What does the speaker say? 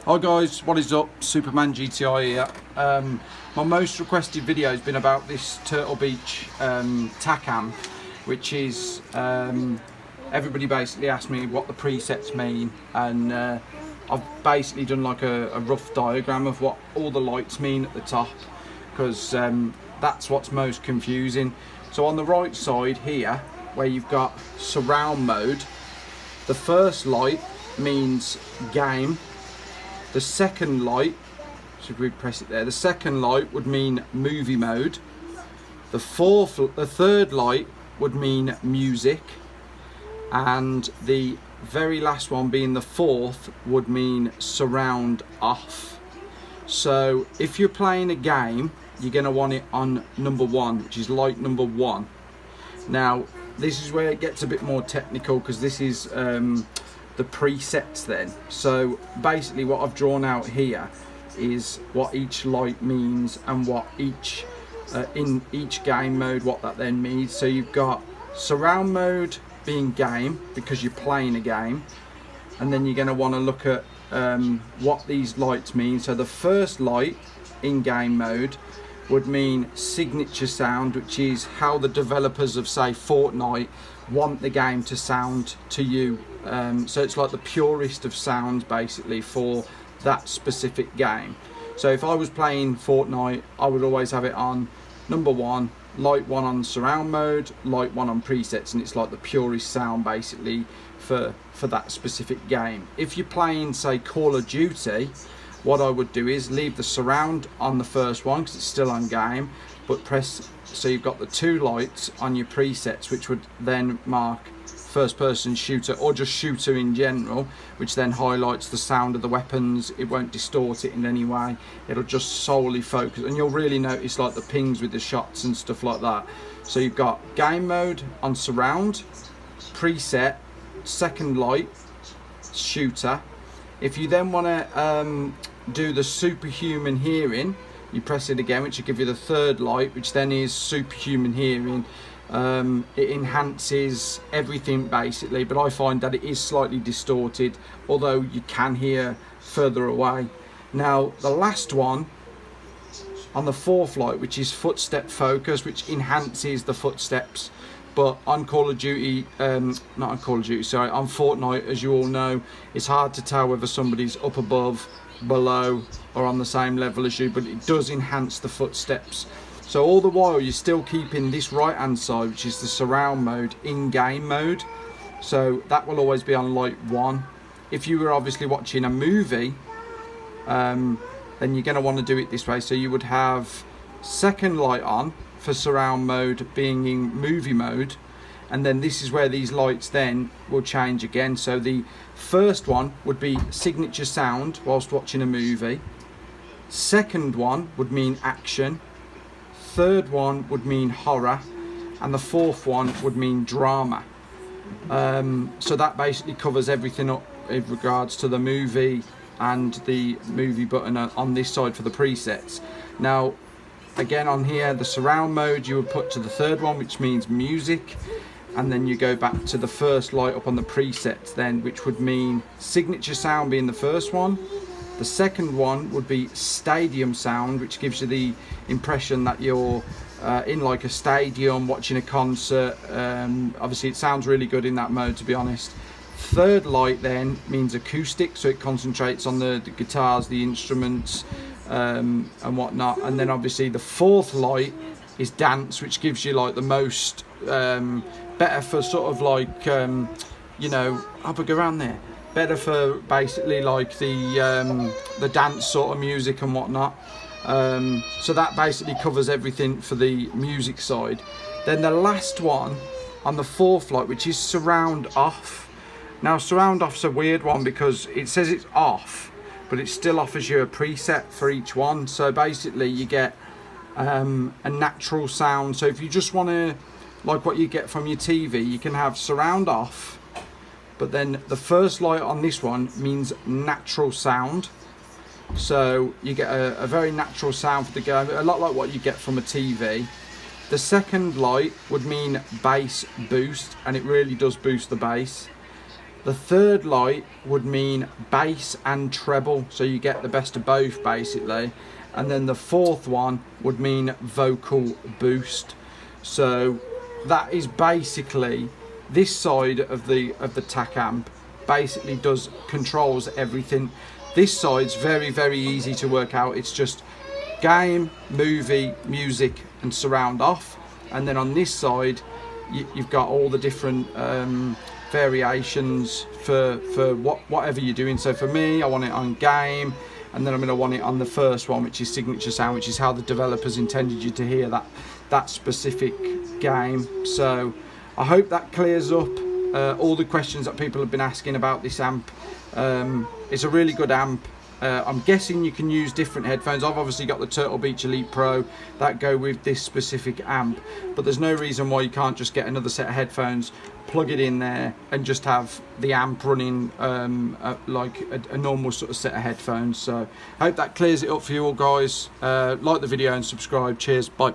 Hi guys, what is up? Superman GTI here. My most requested video has been about this Turtle Beach TAC amp, which is everybody basically asked me what the presets mean, and I've basically done like a rough diagram of what all the lights mean at the top, because that's what's most confusing. So on the right side here, where you've got surround mode, the first light means game. The second light, should we press it there? The second light would mean movie mode. The third light would mean music, and the very last one, being the fourth, would mean surround off. So if you're playing a game, you're going to want it on number one, which is light number one. Now this is where it gets a bit more technical, because this is the presets then. So basically what I've drawn out here is what each light means, and what each in each game mode, what that then means. So you've got surround mode being game, because you're playing a game, and then you're going to want to look at what these lights mean. So the first light in game mode would mean signature sound, which is how the developers of, say, Fortnite want the game to sound to you. So it's like the purest of sounds basically for that specific game. So if I was playing Fortnite, I would always have it on number one, light one on surround mode, light one on presets, and it's like the purest sound basically for that specific game. If you're playing, say, Call of Duty, what I would do is leave the surround on the first one because it's still on game, but press, so you've got the two lights on your presets, which would then mark first person shooter, or just shooter in general, which then highlights the sound of the weapons. It won't distort it in any way, it'll just solely focus, and you'll really notice like the pings with the shots and stuff like that. So you've got game mode on surround, preset, second light, shooter. If you then want to do the superhuman hearing, you press it again, which will give you the third light, which then is superhuman hearing. It enhances everything basically, but I find that it is slightly distorted, although you can hear further away. Now the last one on the fourth light, which is footstep focus, which enhances the footsteps. But on Call of Duty, not on Call of Duty, sorry, on Fortnite, as you all know, it's hard to tell whether somebody's up above, below, or on the same level as you, but it does enhance the footsteps. So all the while you're still keeping this right hand side, which is the surround mode, in game mode. So that will always be on light one. If you were obviously watching a movie, then you're going to want to do it this way. So you would have second light on for surround mode being in movie mode, and then this is where these lights then will change again. So the first one would be signature sound whilst watching a movie, second one would mean action, third one would mean horror, and the fourth one would mean drama. So that basically covers everything up in regards to the movie and the movie button on this side for the presets. Now again, on here, the surround mode you would put to the third one, which means music, and then you go back to the first light up on the presets then, which would mean signature sound being the first one. The second one would be stadium sound, which gives you the impression that you're in like a stadium watching a concert. Obviously it sounds really good in that mode, to be honest. Third light then means acoustic, so it concentrates on the guitars, the instruments, and whatnot. And then obviously the fourth light is dance, which gives you like the most better for sort of like you know, I'll go around there, better for basically like the dance sort of music and whatnot. So that basically covers everything for the music side. Then the last one on the fourth light, which is surround off. Now surround off's a weird one because it says it's off, but it still offers you a preset for each one. So basically you get a natural sound. So if you just want to, like what you get from your TV, you can have surround off, but then the first light on this one means natural sound. So you get a very natural sound for the game, a lot like what you get from a TV. The second light would mean bass boost, and it really does boost the bass. The third light would mean bass and treble, so you get the best of both basically. And then the fourth one would mean vocal boost. So that is basically this side of the TAC amp basically controls everything. This side's very easy to work out. It's just game, movie, music and surround off. And then on this side you've got all the different variations for whatever you're doing. So for me, I want it on game, and then I'm going to want it on the first one, which is signature sound, which is how the developers intended you to hear that specific game. So I hope that clears up all the questions that people have been asking about this amp. It's a really good amp. I'm guessing you can use different headphones. I've obviously got the Turtle Beach Elite Pro that go with this specific amp, but there's no reason why you can't just get another set of headphones, plug it in there and just have the amp running like a normal sort of set of headphones. So I hope that clears it up for you all guys. Like the video and subscribe. Cheers, bye.